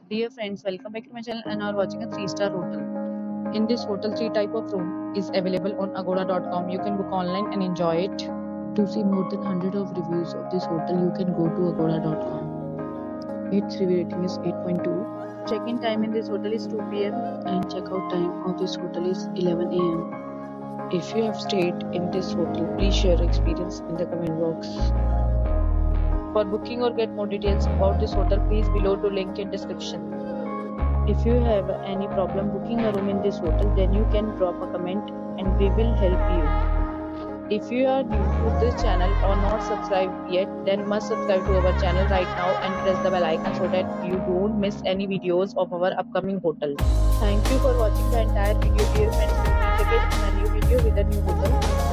Dear friends, welcome back to my channel and are watching a 3-star hotel. In this hotel, 3 type of room is available on agoda.com. You can book online and enjoy it. To see more than 100 of reviews of this hotel, you can go to agoda.com. Its review rating is 8.2. Check-in time in this hotel is 2 p.m. and check-out time of this hotel is 11 a.m. If you have stayed in this hotel, please share your experience in the comment box. For booking or get more details about this hotel, please below to link in description. If you have any problem booking a room in this hotel, then you can drop a comment and we will help you. If you are new to this channel or not subscribed yet, then must subscribe to our channel right now and press the bell icon so that you don't miss any videos of our upcoming hotel. Thank you for watching the entire video, dear friends. We will meet again in a new video with a new hotel.